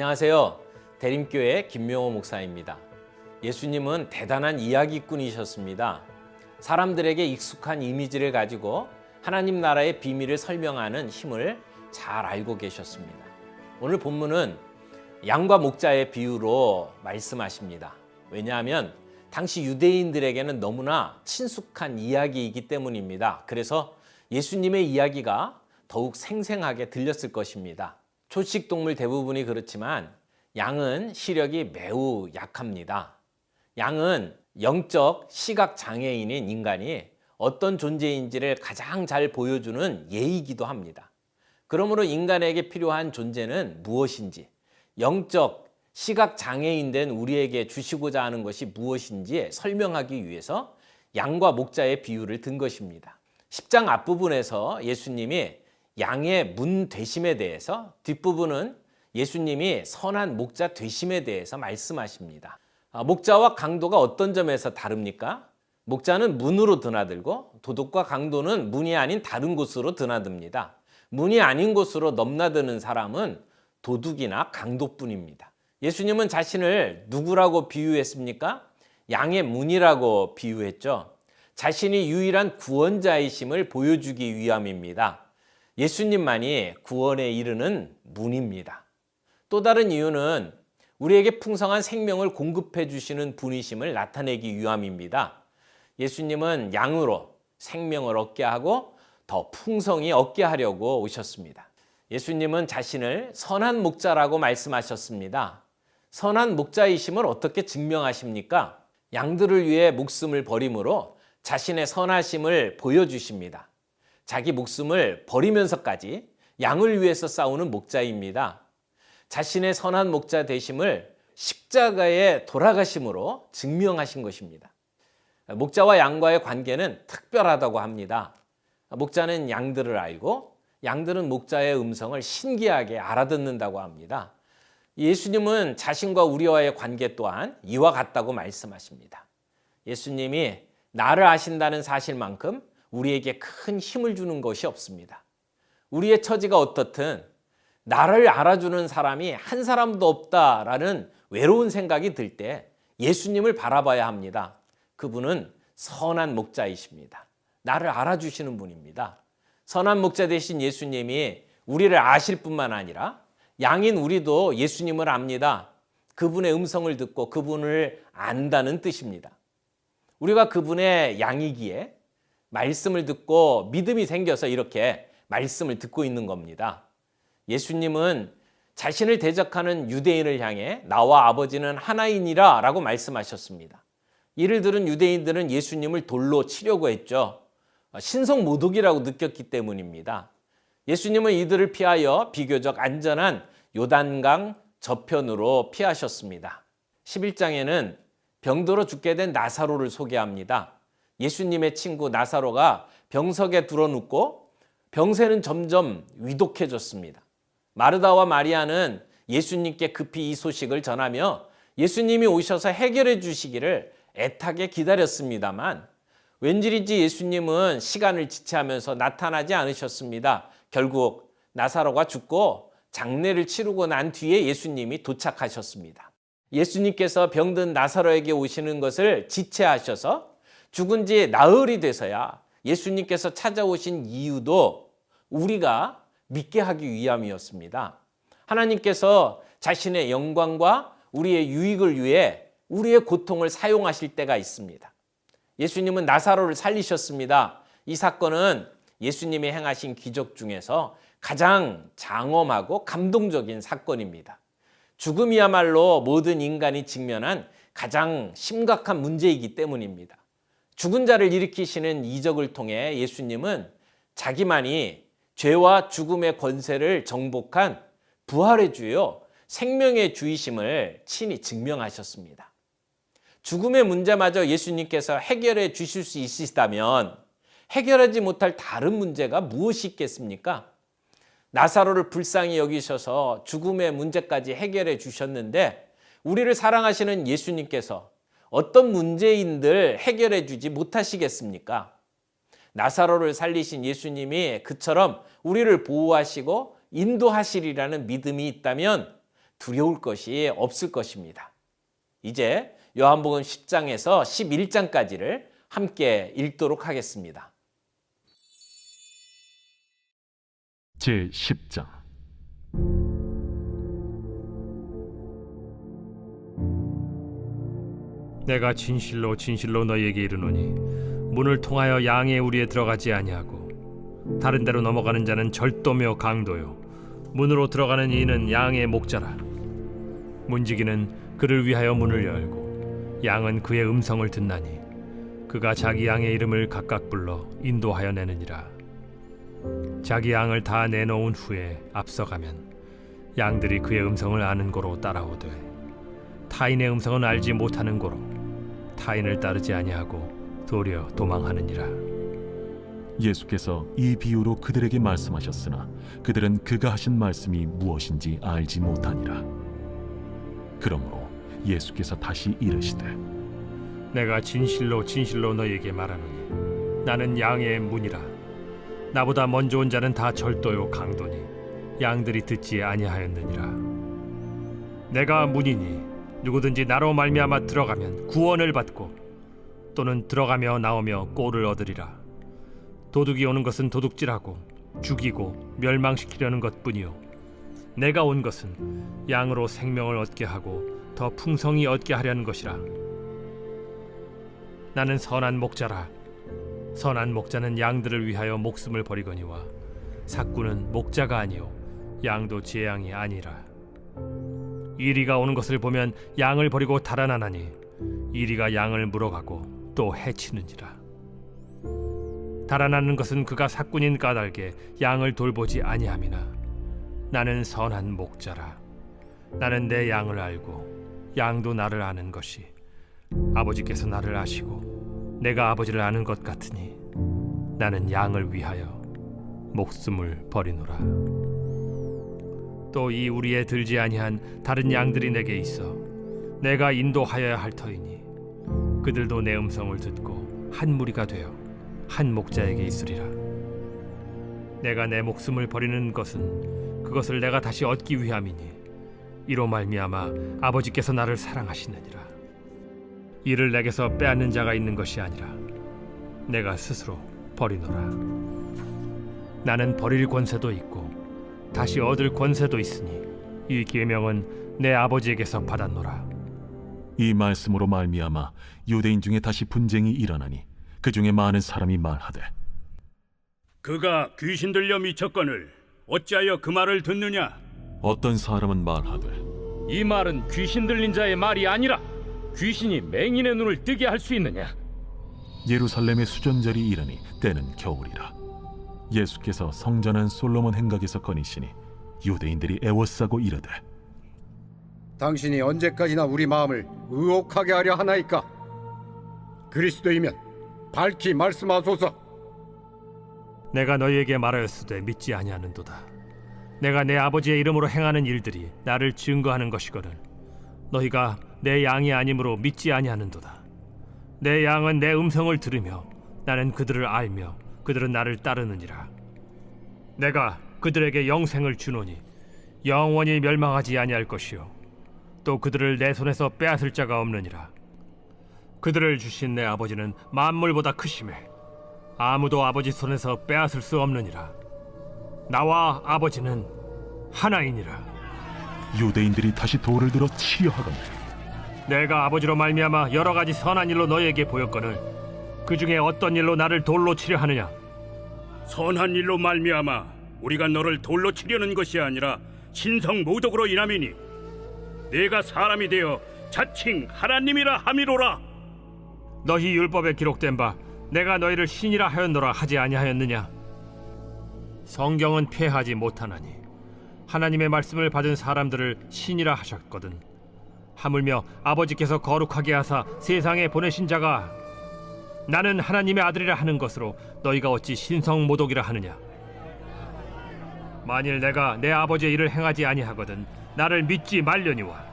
안녕하세요. 대림교회 김명호 목사입니다. 예수님은 대단한 이야기꾼이셨습니다. 사람들에게 익숙한 이미지를 가지고 하나님 나라의 비밀을 설명하는 힘을 잘 알고 계셨습니다. 오늘 본문은 양과 목자의 비유로 말씀하십니다. 왜냐하면 당시 유대인들에게는 너무나 친숙한 이야기이기 때문입니다. 그래서 예수님의 이야기가 더욱 생생하게 들렸을 것입니다. 초식동물 대부분이 그렇지만 양은 시력이 매우 약합니다. 양은 영적 시각 장애인인 인간이 어떤 존재인지를 가장 잘 보여주는 예이기도 합니다. 그러므로 인간에게 필요한 존재는 무엇인지, 영적 시각 장애인 된 우리에게 주시고자 하는 것이 무엇인지 설명하기 위해서 양과 목자의 비유를 든 것입니다. 10장 앞부분에서 예수님이 양의 문 되심에 대해서, 뒷부분은 예수님이 선한 목자 되심에 대해서 말씀하십니다. 목자와 강도가 어떤 점에서 다릅니까? 목자는 문으로 드나들고 도둑과 강도는 문이 아닌 다른 곳으로 드나듭니다. 문이 아닌 곳으로 넘나드는 사람은 도둑이나 강도뿐입니다. 예수님은 자신을 누구라고 비유했습니까? 양의 문이라고 비유했죠. 자신이 유일한 구원자이심을 보여주기 위함입니다. 예수님만이 구원에 이르는 문입니다. 또 다른 이유는 우리에게 풍성한 생명을 공급해 주시는 분이심을 나타내기 위함입니다. 예수님은 양으로 생명을 얻게 하고 더 풍성히 얻게 하려고 오셨습니다. 예수님은 자신을 선한 목자라고 말씀하셨습니다. 선한 목자이심을 어떻게 증명하십니까? 양들을 위해 목숨을 버림으로 자신의 선하심을 보여주십니다. 자기 목숨을 버리면서까지 양을 위해서 싸우는 목자입니다. 자신의 선한 목자 되심을 십자가에 돌아가심으로 증명하신 것입니다. 목자와 양과의 관계는 특별하다고 합니다. 목자는 양들을 알고 양들은 목자의 음성을 신기하게 알아듣는다고 합니다. 예수님은 자신과 우리와의 관계 또한 이와 같다고 말씀하십니다. 예수님이 나를 아신다는 사실만큼 우리에게 큰 힘을 주는 것이 없습니다. 우리의 처지가 어떻든 나를 알아주는 사람이 한 사람도 없다라는 외로운 생각이 들 때 예수님을 바라봐야 합니다. 그분은 선한 목자이십니다. 나를 알아주시는 분입니다. 선한 목자 되신 예수님이 우리를 아실 뿐만 아니라 양인 우리도 예수님을 압니다. 그분의 음성을 듣고 그분을 안다는 뜻입니다. 우리가 그분의 양이기에 말씀을 듣고 믿음이 생겨서 이렇게 말씀을 듣고 있는 겁니다. 예수님은 자신을 대적하는 유대인을 향해 나와 아버지는 하나이니라 라고 말씀하셨습니다. 이를 들은 유대인들은 예수님을 돌로 치려고 했죠. 신성모독이라고 느꼈기 때문입니다. 예수님은 이들을 피하여 비교적 안전한 요단강 저편으로 피하셨습니다. 11장에는 병들어 죽게 된 나사로를 소개합니다. 예수님의 친구 나사로가 병석에 들어눕고 병세는 점점 위독해졌습니다. 마르다와 마리아는 예수님께 급히 이 소식을 전하며 예수님이 오셔서 해결해 주시기를 애타게 기다렸습니다만 왠지인지 예수님은 시간을 지체하면서 나타나지 않으셨습니다. 결국 나사로가 죽고 장례를 치르고 난 뒤에 예수님이 도착하셨습니다. 예수님께서 병든 나사로에게 오시는 것을 지체하셔서 죽은 지 나흘이 돼서야 예수님께서 찾아오신 이유도 우리가 믿게 하기 위함이었습니다. 하나님께서 자신의 영광과 우리의 유익을 위해 우리의 고통을 사용하실 때가 있습니다. 예수님은 나사로를 살리셨습니다. 이 사건은 예수님이 행하신 기적 중에서 가장 장엄하고 감동적인 사건입니다. 죽음이야말로 모든 인간이 직면한 가장 심각한 문제이기 때문입니다. 죽은 자를 일으키시는 이적을 통해 예수님은 자기만이 죄와 죽음의 권세를 정복한 부활의 주요 생명의 주이심을 친히 증명하셨습니다. 죽음의 문제마저 예수님께서 해결해 주실 수 있으시다면 해결하지 못할 다른 문제가 무엇이 있겠습니까? 나사로를 불쌍히 여기셔서 죽음의 문제까지 해결해 주셨는데 우리를 사랑하시는 예수님께서 어떤 문제인들 해결해 주지 못하시겠습니까? 나사로를 살리신 예수님이 그처럼 우리를 보호하시고 인도하시리라는 믿음이 있다면 두려울 것이 없을 것입니다. 이제 요한복음 10장에서 11장까지를 함께 읽도록 하겠습니다. 제10장. 내가 진실로 진실로 너희에게 이르노니 문을 통하여 양의 우리에 들어가지 아니하고 다른 데로 넘어가는 자는 절도며 강도요 문으로 들어가는 이는 양의 목자라. 문지기는 그를 위하여 문을 열고 양은 그의 음성을 듣나니 그가 자기 양의 이름을 각각 불러 인도하여 내느니라. 자기 양을 다 내놓은 후에 앞서가면 양들이 그의 음성을 아는 고로 따라오되 타인의 음성은 알지 못하는 고로 타인을 따르지 아니하고 도리어 도망하느니라. 예수께서 이 비유로 그들에게 말씀하셨으나 그들은 그가 하신 말씀이 무엇인지 알지 못하니라. 그러므로 예수께서 다시 이르시되 내가 진실로 진실로 너희에게 말하노니 나는 양의 문이라. 나보다 먼저 온 자는 다 절도요 강도니 양들이 듣지 아니하였느니라. 내가 문이니 누구든지 나로 말미암아 들어가면 구원을 받고 또는 들어가며 나오며 꼴을 얻으리라. 도둑이 오는 것은 도둑질하고 죽이고 멸망시키려는 것뿐이요 내가 온 것은 양으로 생명을 얻게 하고 더 풍성히 얻게 하려는 것이라. 나는 선한 목자라. 선한 목자는 양들을 위하여 목숨을 버리거니와 삭구는 목자가 아니요 양도 제 양이 아니라. 이리가 오는 것을 보면 양을 버리고 달아나나니 이리가 양을 물어가고 또 해치느니라. 달아나는 것은 그가 삭군인 까닭에 양을 돌보지 아니함이나 나는 선한 목자라. 나는 내 양을 알고 양도 나를 아는 것이 아버지께서 나를 아시고 내가 아버지를 아는 것 같으니 나는 양을 위하여 목숨을 버리노라. 또 이 우리에 들지 아니한 다른 양들이 내게 있어 내가 인도하여야 할 터이니 그들도 내 음성을 듣고 한 무리가 되어 한 목자에게 있으리라. 내가 내 목숨을 버리는 것은 그것을 내가 다시 얻기 위함이니 이로 말미암아 아버지께서 나를 사랑하시느니라. 이를 내게서 빼앗는 자가 있는 것이 아니라 내가 스스로 버리노라. 나는 버릴 권세도 있고 다시 얻을 권세도 있으니 이 계명은 내 아버지에게서 받았노라. 이 말씀으로 말미암아 유대인 중에 다시 분쟁이 일어나니 그 중에 많은 사람이 말하되 그가 귀신 들려 미쳤거늘 어찌하여 그 말을 듣느냐? 어떤 사람은 말하되 이 말은 귀신 들린 자의 말이 아니라 귀신이 맹인의 눈을 뜨게 할 수 있느냐? 예루살렘의 수전절이 이르니 때는 겨울이라. 예수께서 성전한 솔로몬 행각에서 거니시니 유대인들이 애워싸고 이르되 당신이 언제까지나 우리 마음을 의혹하게 하려 하나이까? 그리스도이면 밝히 말씀하소서. 내가 너희에게 말하였으되 믿지 아니하는도다. 내가 내 아버지의 이름으로 행하는 일들이 나를 증거하는 것이거늘 너희가 내 양이 아니므로 믿지 아니하는도다. 내 양은 내 음성을 들으며 나는 그들을 알며 그들은 나를 따르느니라. 내가 그들에게 영생을 주노니 영원히 멸망하지 아니할 것이요 또 그들을 내 손에서 빼앗을 자가 없느니라. 그들을 주신 내 아버지는 만물보다 크심에 아무도 아버지 손에서 빼앗을 수 없느니라. 나와 아버지는 하나이니라. 유대인들이 다시 돌을 들어 치려 하거늘 내가 아버지로 말미암아 여러 가지 선한 일로 너희에게 보였거늘 그 중에 어떤 일로 나를 돌로 치려 하느냐? 선한 일로 말미암아 우리가 너를 돌로 치려는 것이 아니라 신성 모독으로 인함이니 내가 사람이 되어 자칭 하나님이라 함이로라. 너희 율법에 기록된 바 내가 너희를 신이라 하였노라 하지 아니하였느냐? 성경은 폐하지 못하나니 하나님의 말씀을 받은 사람들을 신이라 하셨거든. 하물며 아버지께서 거룩하게 하사 세상에 보내신 자가 나는 하나님의 아들이라 하는 것으로 너희가 어찌 신성 모독이라 하느냐? 만일 내가 내 아버지의 일을 행하지 아니하거든 나를 믿지 말려니와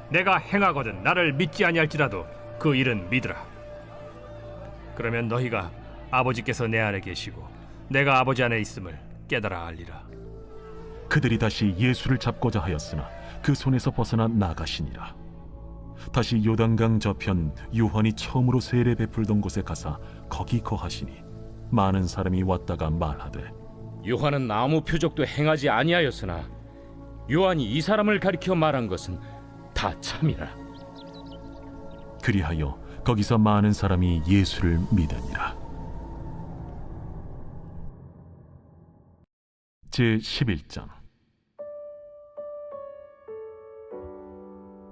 내가 행하거든 나를 믿지 아니할지라도 그 일은 믿으라. 그러면 너희가 아버지께서 내 안에 계시고 내가 아버지 안에 있음을 깨달아 알리라. 그들이 다시 예수를 잡고자 하였으나 그 손에서 벗어나 나가시니라. 다시 요단강 저편 요한이 처음으로 세례 베풀던 곳에 가사 거기 거하시니 많은 사람이 왔다가 말하되 요한은 아무 표적도 행하지 아니하였으나 요한이 이 사람을 가리켜 말한 것은 다 참이라. 그리하여 거기서 많은 사람이 예수를 믿으니라. 제11장.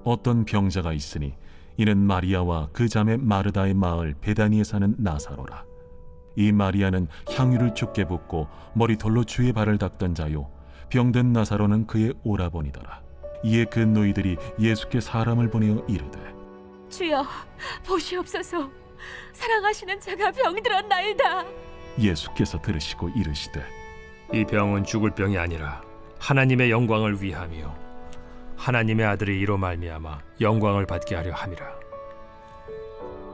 어떤 병자가 있으니 이는 마리아와 그 자매 마르다의 마을 베다니에 사는 나사로라. 이 마리아는 향유를 죽게 붓고 머리털로 주의 발을 닦던 자요, 병든 나사로는 그의 오라버니더라. 이에 그 노이들이 예수께 사람을 보내어 이르되 주여, 보시옵소서. 사랑하시는 자가 병들었나이다. 예수께서 들으시고 이르시되 이 병은 죽을 병이 아니라 하나님의 영광을 위함이요 하나님의 아들이 이로 말미암아 영광을 받게 하려 함이라.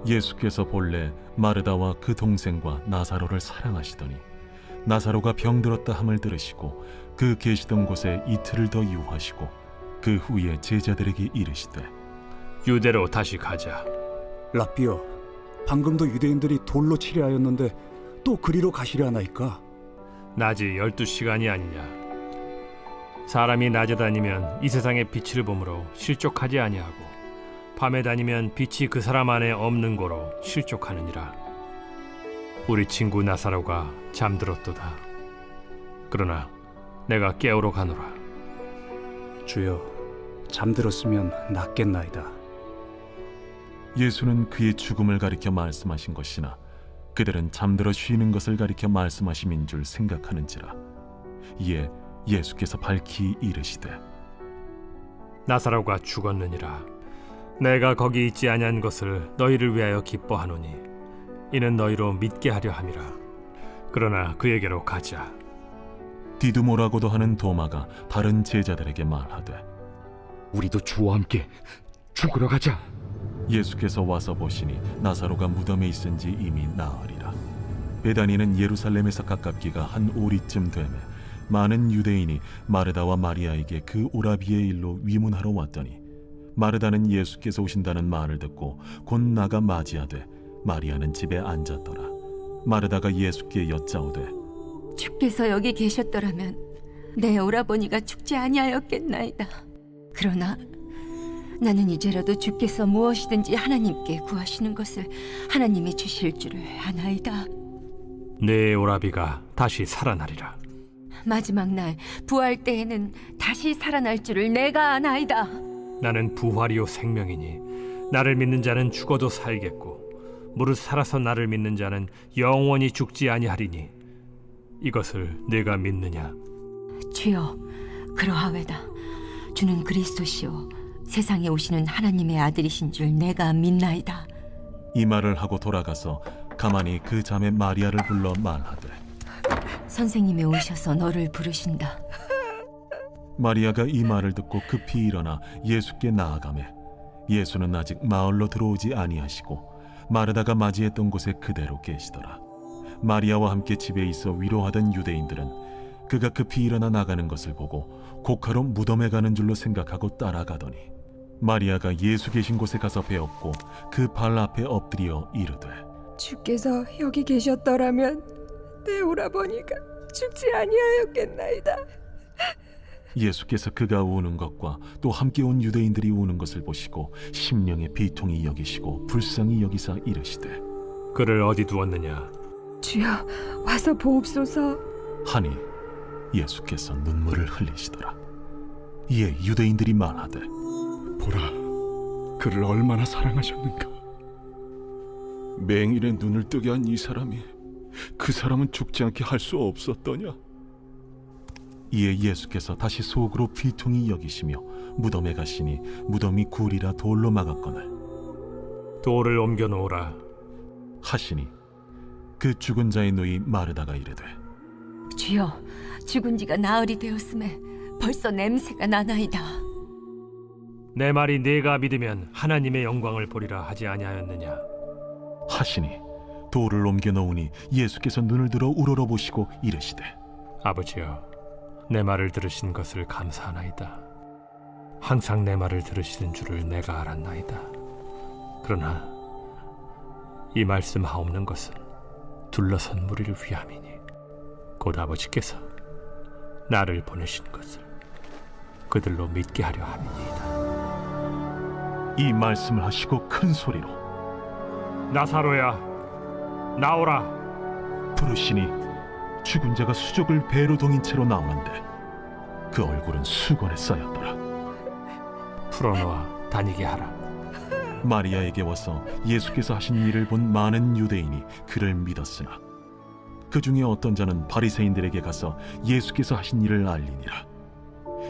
예수께서 본래 마르다와 그 동생과 나사로를 사랑하시더니 나사로가 병들었다 함을 들으시고 그 계시던 곳에 이틀을 더 유하시고 그 후에 제자들에게 이르시되 유대로 다시 가자. 랍비여, 방금도 유대인들이 돌로 치려 하였는데 또 그리로 가시려 하나이까? 낮이 12시간이 아니냐. 사람이 낮에 다니면 이 세상의 빛을 보므로 실족하지 아니하고 밤에 다니면 빛이 그 사람 안에 없는 고로 실족하느니라. 우리 친구 나사로가 잠들었도다. 그러나 내가 깨우러 가노라. 주여, 잠들었으면 낫겠나이다. 예수는 그의 죽음을 가리켜 말씀하신 것이나 그들은 잠들어 쉬는 것을 가리켜 말씀하심인 줄 생각하는지라. 이에 예수께서 밝히 이르시되 나사로가 죽었느니라. 내가 거기 있지 아니한 것을 너희를 위하여 기뻐하노니 이는 너희로 믿게 하려 함이라. 그러나 그에게로 가자. 디두모라고도 하는 도마가 다른 제자들에게 말하되 우리도 주와 함께 죽으러 가자. 예수께서 와서 보시니 나사로가 무덤에 있은지 이미 나으리라. 베다니는 예루살렘에서 가깝기가 한 오리쯤 되매 많은 유대인이 마르다와 마리아에게 그 오라비의 일로 위문하러 왔더니 마르다는 예수께서 오신다는 말을 듣고 곧 나가 맞이하되 마리아는 집에 앉았더라. 마르다가 예수께 여짜오되 주께서 여기 계셨더라면 내 오라버니가 죽지 아니하였겠나이다. 그러나 나는 이제라도 주께서 무엇이든지 하나님께 구하시는 것을 하나님이 주실 줄을 아나이다. 내 오라비가 다시 살아나리라. 마지막 날 부활 때에는 다시 살아날 줄을 내가 아나이다. 나는 부활이요 생명이니 나를 믿는 자는 죽어도 살겠고 무릇 살아서 나를 믿는 자는 영원히 죽지 아니하리니 이것을 내가 믿느냐? 주여, 그러하외다. 주는 그리스도시요 세상에 오시는 하나님의 아들이신 줄 내가 믿나이다. 이 말을 하고 돌아가서 가만히 그 자매 마리아를 불러 말하되 선생님이 오셔서 너를 부르신다. 마리아가 이 말을 듣고 급히 일어나 예수께 나아가매 예수는 아직 마을로 들어오지 아니하시고 마르다가 맞이했던 곳에 그대로 계시더라. 마리아와 함께 집에 있어 위로하던 유대인들은 그가 급히 일어나 나가는 것을 보고 곡하러 무덤에 가는 줄로 생각하고 따라가더니 마리아가 예수 계신 곳에 가서 배웠고 그 발 앞에 엎드려 이르되 주께서 여기 계셨더라면 내 오라버니가 죽지 아니하였겠나이다. 예수께서 그가 우는 것과 또 함께 온 유대인들이 우는 것을 보시고 심령의 비통이 여기시고 불쌍히 여기사 이르시되 그를 어디 두었느냐? 주여, 와서 보옵소서. 하니 예수께서 눈물을 흘리시더라. 이에 유대인들이 말하되 보라, 그를 얼마나 사랑하셨는가. 맹인의 눈을 뜨게 한 이 사람이 그 사람은 죽지 않게 할 수 없었더냐? 이에 예수께서 다시 속으로 비통히 여기시며 무덤에 가시니 무덤이 굴이라 돌로 막았거늘 돌을 옮겨 놓으라 하시니 그 죽은 자의 누이 마르다가 이르되 주여, 죽은 지가 나흘이 되었음에 벌써 냄새가 나나이다. 내 말이 네가 믿으면 하나님의 영광을 보리라 하지 아니하였느냐? 하시니 돌을 옮겨 놓으니 예수께서 눈을 들어 우러러보시고 이르시되 아버지여, 내 말을 들으신 것을 감사하나이다. 항상 내 말을 들으시는 줄을 내가 알았나이다. 그러나 이 말씀하옵는 것은 둘러선 무리를 위함이니 곧 아버지께서 나를 보내신 것을 그들로 믿게 하려 함이니이다. 이 말씀을 하시고 큰 소리로 나사로야, 나오라. 부르시니 죽은 자가 수족을 배로 동인 채로 나오는데 그 얼굴은 수건에 쌓였더라. 풀어놓아 다니게 하라. 마리아에게 와서 예수께서 하신 일을 본 많은 유대인이 그를 믿었으나 그 중에 어떤 자는 바리새인들에게 가서 예수께서 하신 일을 알리니라.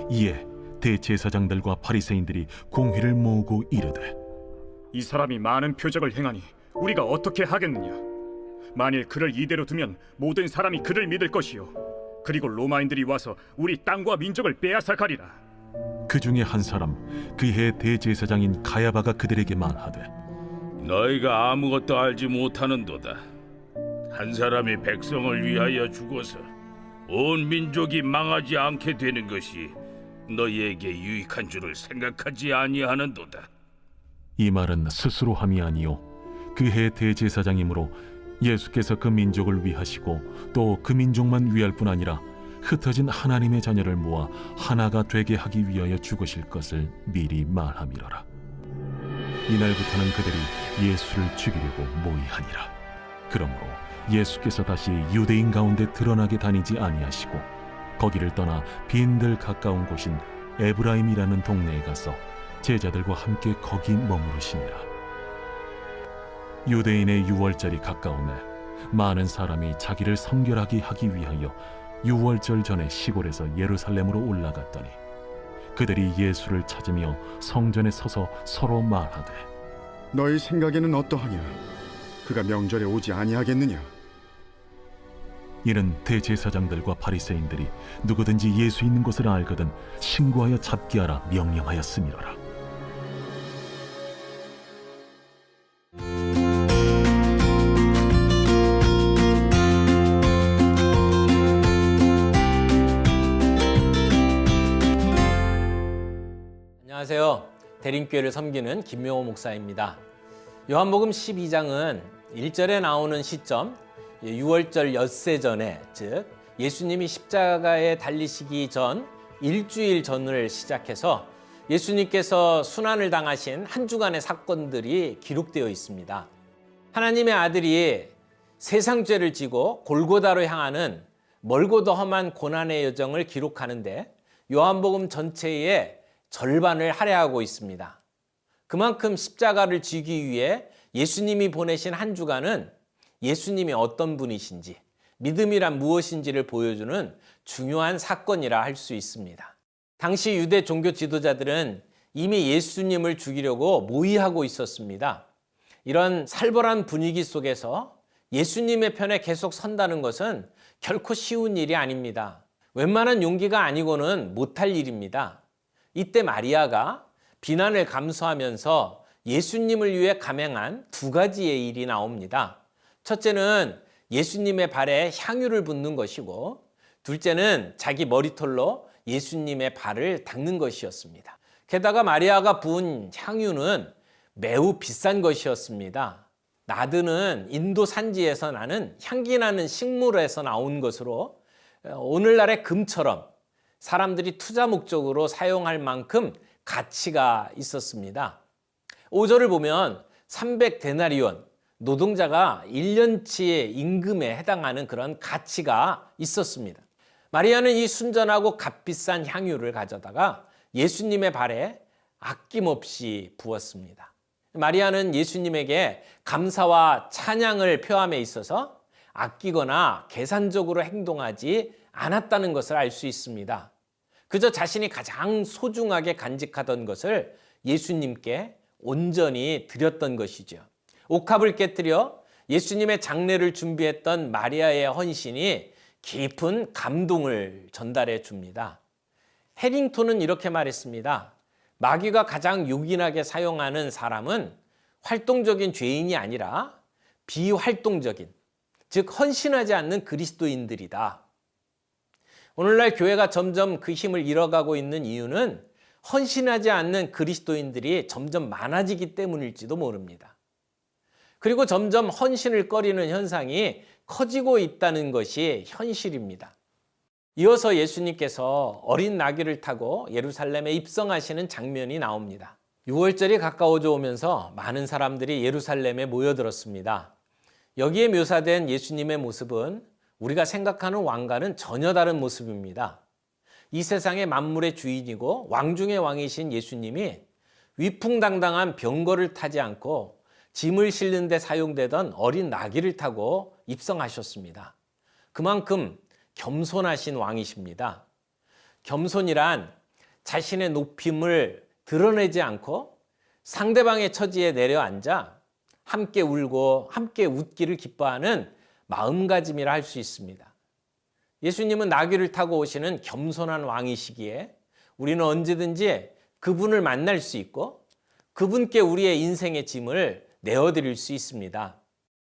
이에 대제사장들과 바리새인들이 공회를 모으고 이르되, 이 사람이 많은 표적을 행하니 우리가 어떻게 하겠느냐? 만일 그를 이대로 두면 모든 사람이 그를 믿을 것이요, 그리고 로마인들이 와서 우리 땅과 민족을 빼앗아 가리라. 그 중에 한 사람 그 해 대제사장인 가야바가 그들에게 말하되, 너희가 아무것도 알지 못하는도다. 한 사람이 백성을 위하여 죽어서 온 민족이 망하지 않게 되는 것이 너희에게 유익한 줄을 생각하지 아니하는도다. 이 말은 스스로 함이 아니요 그 해 대제사장이므로 예수께서 그 민족을 위하시고 또 그 민족만 위할 뿐 아니라 흩어진 하나님의 자녀를 모아 하나가 되게 하기 위하여 죽으실 것을 미리 말함이로라. 이날부터는 그들이 예수를 죽이려고 모의하니라. 그러므로 예수께서 다시 유대인 가운데 드러나게 다니지 아니하시고 거기를 떠나 빈들 가까운 곳인 에브라임이라는 동네에 가서 제자들과 함께 거기 머무르시니라. 유대인의 유월절이 가까우매 많은 사람이 자기를 성결하게 하기 위하여 유월절 전에 시골에서 예루살렘으로 올라갔더니 그들이 예수를 찾으며 성전에 서서 서로 말하되, 너희 생각에는 어떠하냐? 그가 명절에 오지 아니하겠느냐? 이는 대제사장들과 바리새인들이 누구든지 예수 있는 곳을 알거든 신고하여 잡게 하라 명령하였음이로라. 안녕하세요. 대림교회를 섬기는 김명호 목사입니다. 요한복음 12장은 1절에 나오는 시점, 유월절 엿새 전에, 즉 예수님이 십자가에 달리시기 전 일주일 전을 시작해서 예수님께서 순환을 당하신 한 주간의 사건들이 기록되어 있습니다. 하나님의 아들이 세상 죄를 지고 골고다로 향하는 멀고도 험한 고난의 여정을 기록하는데 요한복음 전체의 절반을 할애하고 있습니다. 그만큼 십자가를 지기 위해 예수님이 보내신 한 주간은 예수님이 어떤 분이신지, 믿음이란 무엇인지를 보여주는 중요한 사건이라 할 수 있습니다. 당시 유대 종교 지도자들은 이미 예수님을 죽이려고 모의하고 있었습니다. 이런 살벌한 분위기 속에서 예수님의 편에 계속 선다는 것은 결코 쉬운 일이 아닙니다. 웬만한 용기가 아니고는 못할 일입니다. 이때 마리아가 비난을 감수하면서 예수님을 위해 감행한 두 가지의 일이 나옵니다. 첫째는 예수님의 발에 향유를 붓는 것이고, 둘째는 자기 머리털로 예수님의 발을 닦는 것이었습니다. 게다가 마리아가 부은 향유는 매우 비싼 것이었습니다. 나드는 인도 산지에서 나는 향기 나는 식물에서 나온 것으로 오늘날의 금처럼 사람들이 투자 목적으로 사용할 만큼 가치가 있었습니다. 5절을 보면 300데나리온, 노동자가 1년치의 임금에 해당하는 그런 가치가 있었습니다. 마리아는 이 순전하고 값비싼 향유를 가져다가 예수님의 발에 아낌없이 부었습니다. 마리아는 예수님에게 감사와 찬양을 표함에 있어서 아끼거나 계산적으로 행동하지 않았다는 것을 알 수 있습니다. 그저 자신이 가장 소중하게 간직하던 것을 예수님께 온전히 드렸던 것이죠. 옥합을 깨뜨려 예수님의 장례를 준비했던 마리아의 헌신이 깊은 감동을 전달해 줍니다. 해링턴은 이렇게 말했습니다. 마귀가 가장 요긴하게 사용하는 사람은 활동적인 죄인이 아니라 비활동적인, 즉 헌신하지 않는 그리스도인들이다. 오늘날 교회가 점점 그 힘을 잃어가고 있는 이유는 헌신하지 않는 그리스도인들이 점점 많아지기 때문일지도 모릅니다. 그리고 점점 헌신을 꺼리는 현상이 커지고 있다는 것이 현실입니다. 이어서 예수님께서 어린 나귀를 타고 예루살렘에 입성하시는 장면이 나옵니다. 6월절이 가까워져 오면서 많은 사람들이 예루살렘에 모여들었습니다. 여기에 묘사된 예수님의 모습은 우리가 생각하는 왕과는 전혀 다른 모습입니다. 이 세상의 만물의 주인이고 왕 중의 왕이신 예수님이 위풍당당한 병거를 타지 않고 짐을 실는 데 사용되던 어린 나귀를 타고 입성하셨습니다. 그만큼 겸손하신 왕이십니다. 겸손이란 자신의 높임을 드러내지 않고 상대방의 처지에 내려앉아 함께 울고 함께 웃기를 기뻐하는 마음가짐이라 할 수 있습니다. 예수님은 나귀를 타고 오시는 겸손한 왕이시기에 우리는 언제든지 그분을 만날 수 있고 그분께 우리의 인생의 짐을 내어드릴 수 있습니다.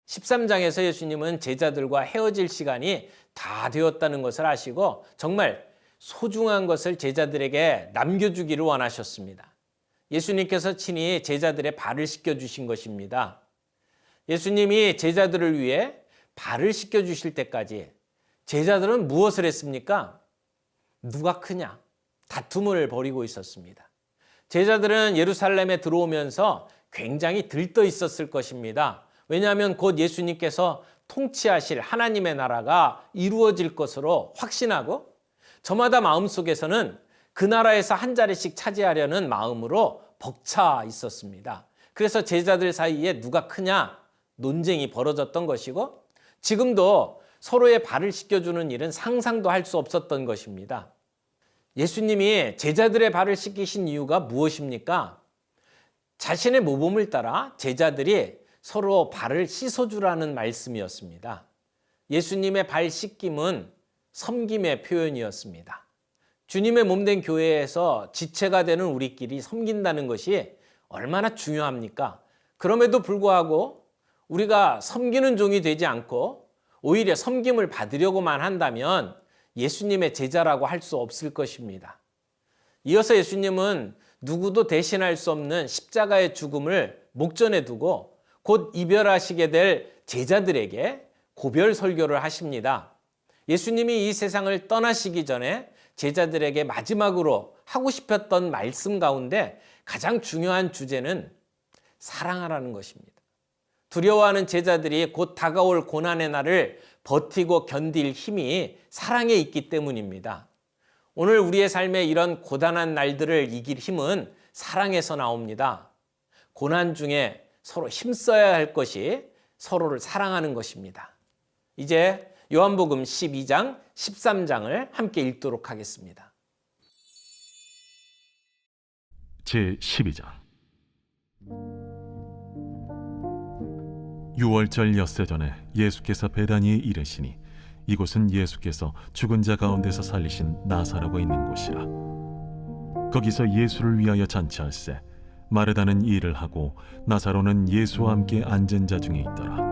13장에서 예수님은 제자들과 헤어질 시간이 다 되었다는 것을 아시고 정말 소중한 것을 제자들에게 남겨주기를 원하셨습니다. 예수님께서 친히 제자들의 발을 씻겨주신 것입니다. 예수님이 제자들을 위해 발을 씻겨주실 때까지 제자들은 무엇을 했습니까? 누가 크냐? 다툼을 벌이고 있었습니다. 제자들은 예루살렘에 들어오면서 굉장히 들떠 있었을 것입니다. 왜냐하면 곧 예수님께서 통치하실 하나님의 나라가 이루어질 것으로 확신하고 저마다 마음속에서는 그 나라에서 한 자리씩 차지하려는 마음으로 벅차 있었습니다. 그래서 제자들 사이에 누가 크냐 논쟁이 벌어졌던 것이고 지금도 서로의 발을 씻겨주는 일은 상상도 할 수 없었던 것입니다. 예수님이 제자들의 발을 씻기신 이유가 무엇입니까? 자신의 모범을 따라 제자들이 서로 발을 씻어주라는 말씀이었습니다. 예수님의 발 씻김은 섬김의 표현이었습니다. 주님의 몸된 교회에서 지체가 되는 우리끼리 섬긴다는 것이 얼마나 중요합니까? 그럼에도 불구하고 우리가 섬기는 종이 되지 않고 오히려 섬김을 받으려고만 한다면 예수님의 제자라고 할 수 없을 것입니다. 이어서 예수님은 누구도 대신할 수 없는 십자가의 죽음을 목전에 두고 곧 이별하시게 될 제자들에게 고별 설교를 하십니다. 예수님이 이 세상을 떠나시기 전에 제자들에게 마지막으로 하고 싶었던 말씀 가운데 가장 중요한 주제는 사랑하라는 것입니다. 두려워하는 제자들이 곧 다가올 고난의 날을 버티고 견딜 힘이 사랑에 있기 때문입니다. 오늘 우리의 삶에 이런 고단한 날들을 이길 힘은 사랑에서 나옵니다. 고난 중에 서로 힘써야 할 것이 서로를 사랑하는 것입니다. 이제 요한복음 12장, 13장을 함께 읽도록 하겠습니다. 제12장 6월절 엿새 전에 예수께서 베다니에 이르시니 이곳은 예수께서 죽은 자 가운데서 살리신 나사로가 있는 곳이라. 거기서 예수를 위하여 잔치할세 마르다는 일을 하고 나사로는 예수와 함께 앉은 자 중에 있더라.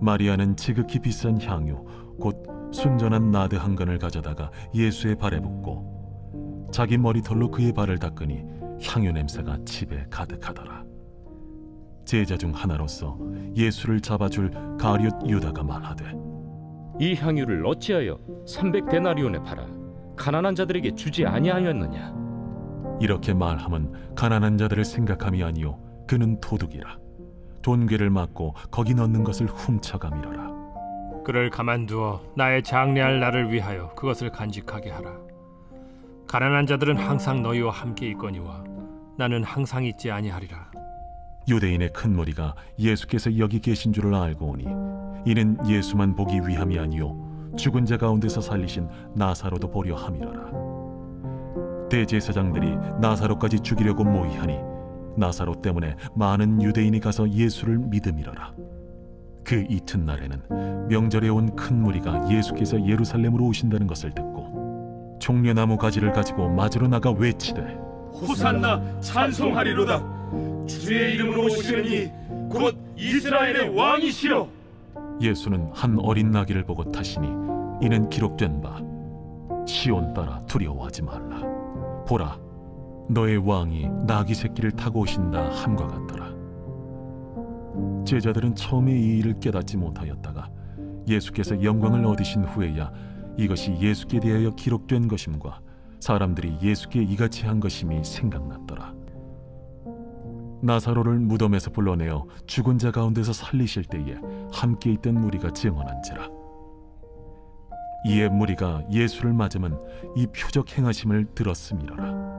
마리아는 지극히 비싼 향유 곧 순전한 나드 한 건을 가져다가 예수의 발에 붓고 자기 머리털로 그의 발을 닦으니 향유 냄새가 집에 가득하더라. 제자 중 하나로서 예수를 잡아줄 가룟 유다가 말하되 이 향유를 어찌하여 300데나리온에 팔아 가난한 자들에게 주지 아니하였느냐? 이렇게 말함은 가난한 자들을 생각함이 아니요 그는 도둑이라. 돈괴를 맞고 거기 넣는 것을 훔쳐가미러라. 그를 가만두어 나의 장래할 날을 위하여 그것을 간직하게 하라. 가난한 자들은 항상 너희와 함께 있거니와 나는 항상 있지 아니하리라. 유대인의 큰 무리가 예수께서 여기 계신 줄을 알고 오니 이는 예수만 보기 위함이 아니요 죽은 자 가운데서 살리신 나사로도 보려 함이로라. 대제사장들이 나사로까지 죽이려고 모의하니 나사로 때문에 많은 유대인이 가서 예수를 믿음이로라. 그 이튿날에는 명절에 온 큰 무리가 예수께서 예루살렘으로 오신다는 것을 듣고 종려나무 가지를 가지고 맞으러 나가 외치되 호산나 찬송하리로다. 주의 이름으로 오시느니 곧 이스라엘의 왕이시여. 예수는 한 어린 나귀를 보고 타시니 이는 기록된 바 시온 따라 두려워하지 말라. 보라 너의 왕이 나귀 새끼를 타고 오신다 함과 같더라. 제자들은 처음에 이 일을 깨닫지 못하였다가 예수께서 영광을 얻으신 후에야 이것이 예수께 대하여 기록된 것임과 사람들이 예수께 이같이 한 것임이 생각났더라. 나사로를 무덤에서 불러내어 죽은 자 가운데서 살리실 때에 함께 있던 무리가 증언한지라. 이에 무리가 예수를 맞으면 이 표적 행하심을 들었음이로라.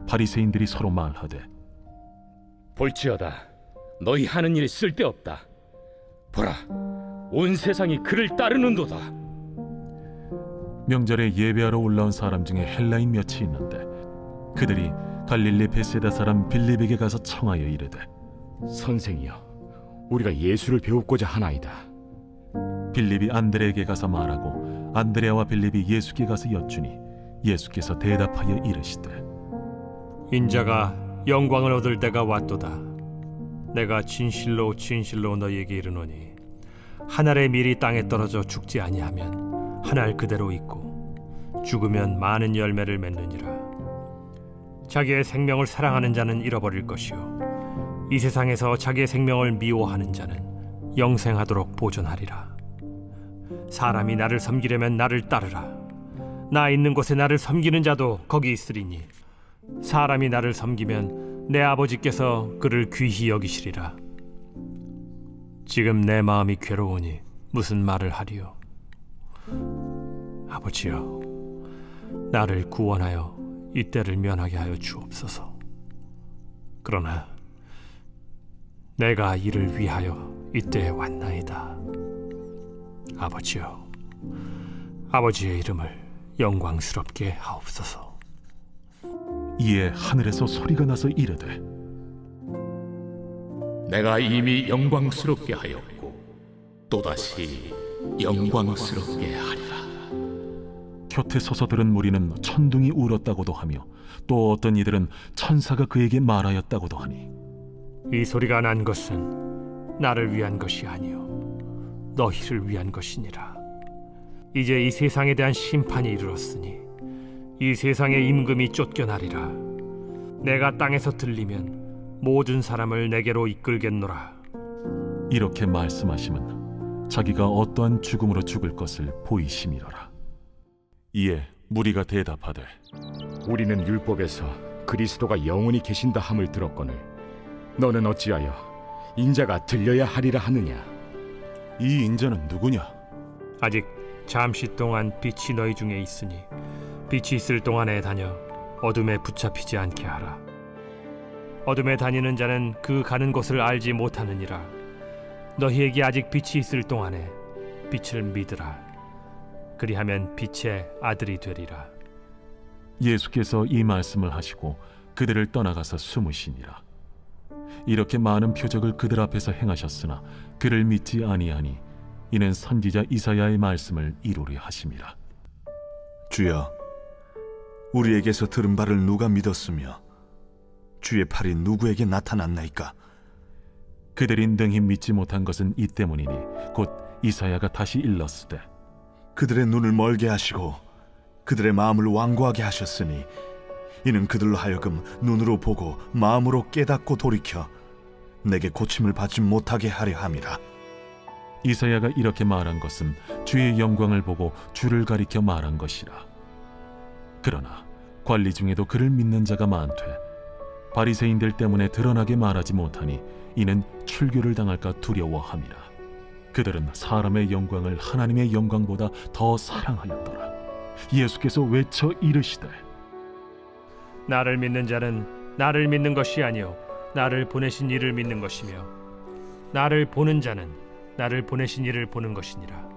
바리새인들이 서로 말하되 볼지어다, 너희 하는 일이 쓸데없다. 보라, 온 세상이 그를 따르는도다. 명절에 예배하러 올라온 사람 중에 헬라인 몇이 있는데 그들이 갈릴리 베세다 사람 빌립에게 가서 청하여 이르되 선생이여, 우리가 예수를 배우고자 하나이다. 빌립이 안드레에게 가서 말하고 안드레와 빌립이 예수께 가서 여쭈니 예수께서 대답하여 이르시되 인자가 영광을 얻을 때가 왔도다. 내가 진실로 진실로 너희에게 이르노니 한 알의 밀이 땅에 떨어져 죽지 아니하면 한 알 그대로 있고 죽으면 많은 열매를 맺느니라. 자기의 생명을 사랑하는 자는 잃어버릴 것이요 이 세상에서 자기의 생명을 미워하는 자는 영생하도록 보존하리라. 사람이 나를 섬기려면 나를 따르라. 나 있는 곳에 나를 섬기는 자도 거기 있으리니 사람이 나를 섬기면 내 아버지께서 그를 귀히 여기시리라. 지금 내 마음이 괴로우니 무슨 말을 하리요? 아버지여, 나를 구원하여 이 때를 면하게 하여 주옵소서. 그러나 내가 이를 위하여 이때에 왔나이다. 아버지여, 아버지의 이름을 영광스럽게 하옵소서. 이에 하늘에서 소리가 나서 이르되 내가 이미 영광스럽게 하였고 또다시 영광스럽게 하리라. 곁에 서서 들은 무리는 천둥이 울었다고도 하며 또 어떤 이들은 천사가 그에게 말하였다고도 하니 이 소리가 난 것은 나를 위한 것이 아니요 너희를 위한 것이니라. 이제 이 세상에 대한 심판이 이르렀으니 이 세상의 임금이 쫓겨나리라. 내가 땅에서 들리면 모든 사람을 내게로 이끌겠노라. 이렇게 말씀하시면 자기가 어떠한 죽음으로 죽을 것을 보이심이로라. 이에 무리가 대답하되 우리는 율법에서 그리스도가 영원히 계신다 함을 들었거늘 너는 어찌하여 인자가 들려야 하리라 하느냐? 이 인자는 누구냐? 아직 잠시 동안 빛이 너희 중에 있으니 빛이 있을 동안에 다녀 어둠에 붙잡히지 않게 하라. 어둠에 다니는 자는 그 가는 곳을 알지 못하느니라. 너희에게 아직 빛이 있을 동안에 빛을 믿으라. 그리하면 빛의 아들이 되리라. 예수께서 이 말씀을 하시고 그들을 떠나가서 숨으시니라. 이렇게 많은 표적을 그들 앞에서 행하셨으나 그를 믿지 아니하니 이는 선지자 이사야의 말씀을 이루려 하심이라. 주여, 우리에게서 들은 바를 누가 믿었으며 주의 팔이 누구에게 나타났나이까? 그들이 능히 믿지 못한 것은 이 때문이니 곧 이사야가 다시 일렀으되 그들의 눈을 멀게 하시고 그들의 마음을 완고하게 하셨으니 이는 그들로 하여금 눈으로 보고 마음으로 깨닫고 돌이켜 내게 고침을 받지 못하게 하려 함이라. 이사야가 이렇게 말한 것은 주의 영광을 보고 주를 가리켜 말한 것이라. 그러나 관리 중에도 그를 믿는 자가 많되 바리새인들 때문에 드러나게 말하지 못하니 이는 출교를 당할까 두려워함이라. 그들은 사람의 영광을 하나님의 영광보다 더 사랑하였더라. 예수께서 외쳐 이르시되 나를 믿는 자는 나를 믿는 것이 아니요 나를 보내신 이를 믿는 것이며 나를 보는 자는 나를 보내신 이를 보는 것이니라.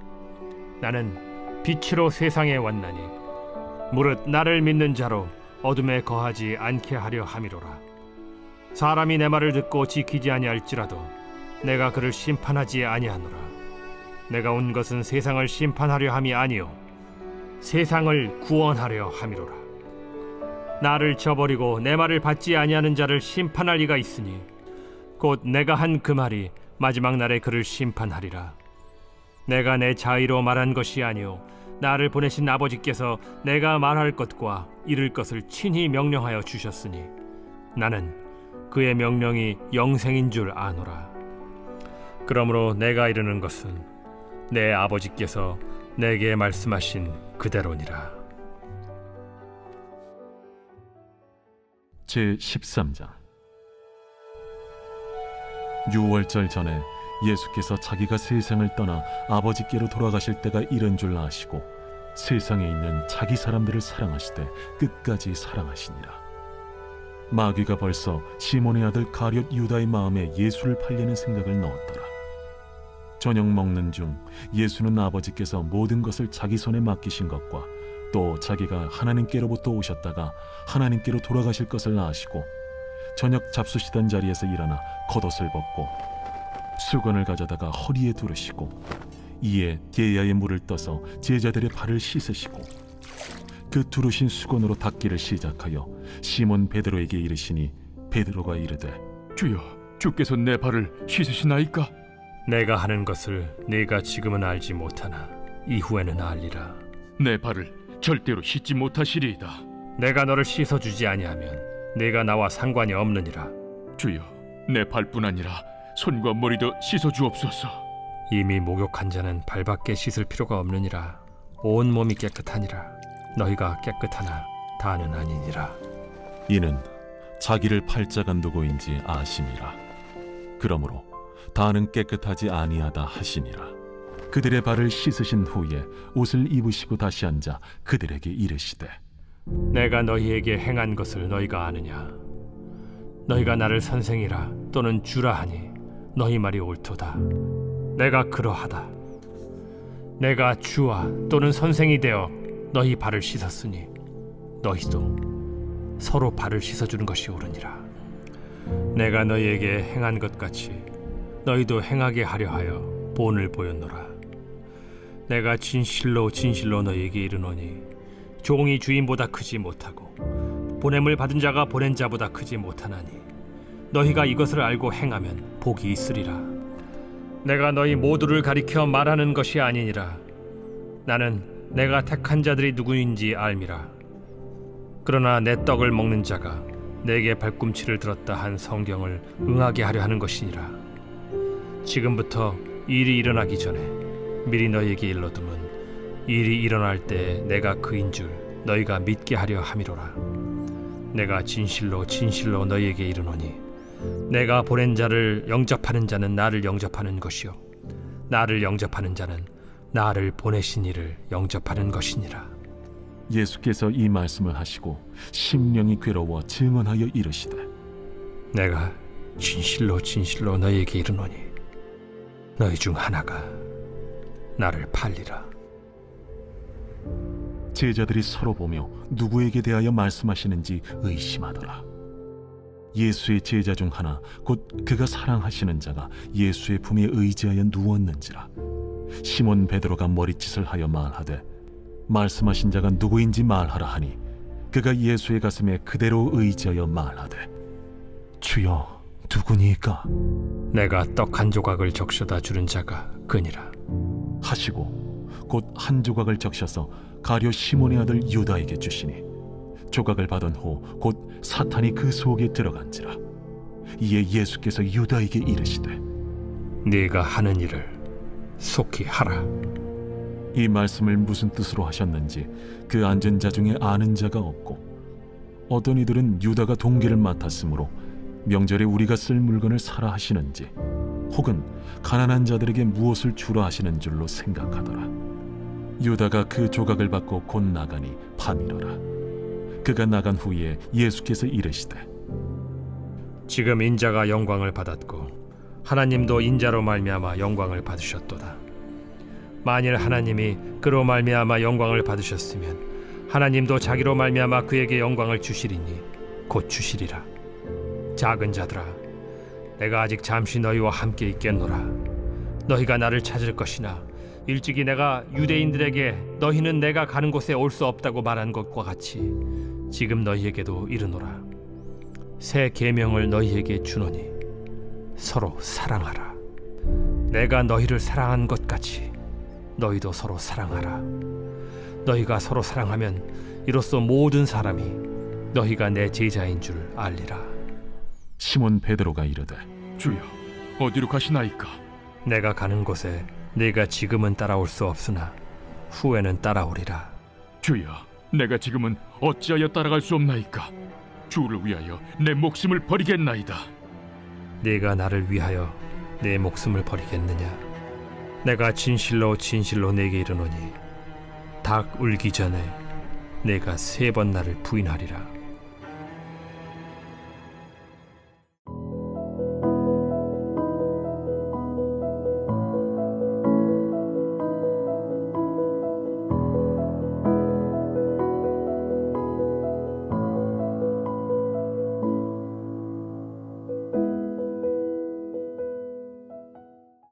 나는 빛으로 세상에 왔나니 무릇 나를 믿는 자로 어둠에 거하지 않게 하려 함이로라. 사람이 내 말을 듣고 지키지 아니할지라도 내가 그를 심판하지 아니하노라. 내가 온 것은 세상을 심판하려 함이 아니요 세상을 구원하려 함이로라. 나를 저버리고 내 말을 받지 아니하는 자를 심판할 이가 있으니 곧 내가 한 그 말이 마지막 날에 그를 심판하리라. 내가 내 자의로 말한 것이 아니요 나를 보내신 아버지께서 내가 말할 것과 이를 것을 친히 명령하여 주셨으니 나는 그의 명령이 영생인 줄 아노라. 그러므로 내가 이르는 것은 내 아버지께서 내게 말씀하신 그대로니라. 제13장. 유월절 전에 예수께서 자기가 세상을 떠나 아버지께로 돌아가실 때가 이른 줄 아시고 세상에 있는 자기 사람들을 사랑하시되 끝까지 사랑하시니라. 마귀가 벌써 시몬의 아들 가룟 유다의 마음에 예수를 팔려는 생각을 넣었더라. 저녁 먹는 중 예수는 아버지께서 모든 것을 자기 손에 맡기신 것과 또 자기가 하나님께로부터 오셨다가 하나님께로 돌아가실 것을 아시고 저녁 잡수시던 자리에서 일어나 겉옷을 벗고 수건을 가져다가 허리에 두르시고 이에 게야의 물을 떠서 제자들의 발을 씻으시고 그 두르신 수건으로 닦기를 시작하여 시몬 베드로에게 이르시니 베드로가 이르되 주여, 주께서 내 발을 씻으시나이까? 내가 하는 것을 네가 지금은 알지 못하나 이후에는 알리라. 내 발을 절대로 씻지 못하시리이다. 내가 너를 씻어주지 아니하면 네가 나와 상관이 없느니라. 주여, 내 발뿐 아니라 손과 머리도 씻어 주옵소서. 이미 목욕한 자는 발밖에 씻을 필요가 없느니라. 온 몸이 깨끗하니라. 너희가 깨끗하나 다는 아니니라. 이는 자기를 팔자가 누구인지 아심이라. 그러므로 다는 깨끗하지 아니하다 하시니라. 그들의 발을 씻으신 후에 옷을 입으시고 다시 앉아 그들에게 이르시되 내가 너희에게 행한 것을 너희가 아느냐? 너희가 나를 선생이라 또는 주라 하니 너희 말이 옳도다. 내가 그러하다. 내가 주와 또는 선생이 되어 너희 발을 씻었으니 너희도 서로 발을 씻어주는 것이 옳으니라. 내가 너희에게 행한 것 같이 너희도 행하게 하려 하여 본을 보였노라. 내가 진실로 진실로 너희에게 이르노니 종이 주인보다 크지 못하고 보냄을 받은 자가 보낸 자보다 크지 못하나니 너희가 이것을 알고 행하면 복이 있으리라. 내가 너희 모두를 가리켜 말하는 것이 아니니라. 나는 내가 택한 자들이 누구인지 알미라. 그러나 내 떡을 먹는 자가 내게 발꿈치를 들었다 한 성경을 응하게 하려 하는 것이니라. 지금부터 일이 일어나기 전에 미리 너희에게 일러두면 일이 일어날 때 내가 그인 줄 너희가 믿게 하려 함이로라. 내가 진실로 진실로 너희에게 이르노니 내가 보낸 자를 영접하는 자는 나를 영접하는 것이요 나를 영접하는 자는 나를 보내신 이를 영접하는 것이니라. 예수께서 이 말씀을 하시고 심령이 괴로워 증언하여 이르시되 내가 진실로 진실로 너희에게 이르노니 너희 중 하나가 나를 팔리라. 제자들이 서로 보며 누구에게 대하여 말씀하시는지 의심하더라. 예수의 제자 중 하나 곧 그가 사랑하시는 자가 예수의 품에 의지하여 누웠는지라. 시몬 베드로가 머리짓을 하여 말하되 말씀하신 자가 누구인지 말하라 하니 그가 예수의 가슴에 그대로 의지하여 말하되 주여 누구니까? 내가 떡 한 조각을 적셔다 주는 자가 그니라 하시고 곧 한 조각을 적셔서 가룟 시몬의 아들 유다에게 주시니 조각을 받은 후 곧 사탄이 그 속에 들어간지라. 이에 예수께서 유다에게 이르시되 네가 하는 일을 속히 하라. 이 말씀을 무슨 뜻으로 하셨는지 그 앉은 자 중에 아는 자가 없고 어떤 이들은 유다가 동기를 맡았으므로 명절에 우리가 쓸 물건을 사라 하시는지 혹은 가난한 자들에게 무엇을 주라 하시는 줄로 생각하더라. 유다가 그 조각을 받고 곧 나가니 밤이러라. 그가 나간 후에 예수께서 이르시되 지금 인자가 영광을 받았고 하나님도 인자로 말미암아 영광을 받으셨도다. 만일 하나님이 그로 말미암아 영광을 받으셨으면 하나님도 자기로 말미암아 그에게 영광을 주시리니 곧 주시리라. 작은 자들아, 내가 아직 잠시 너희와 함께 있겠노라. 너희가 나를 찾을 것이나 일찍이 내가 유대인들에게 너희는 내가 가는 곳에 올 수 없다고 말한 것과 같이 지금 너희에게도 이르노라. 새 계명을 너희에게 주노니 서로 사랑하라. 내가 너희를 사랑한 것 같이 너희도 서로 사랑하라. 너희가 서로 사랑하면 이로써 모든 사람이 너희가 내 제자인 줄 알리라. 시몬 베드로가 이르되 주여, 어디로 가시나이까? 내가 가는 곳에 네가 지금은 따라올 수 없으나 후에는 따라오리라. 주여, 내가 지금은 어찌하여 따라갈 수 없나이까? 주를 위하여 내 목숨을 버리겠나이다. 네가 나를 위하여 내 목숨을 버리겠느냐? 내가 진실로 진실로 네게 이르노니 닭 울기 전에 내가 3번 나를 부인하리라.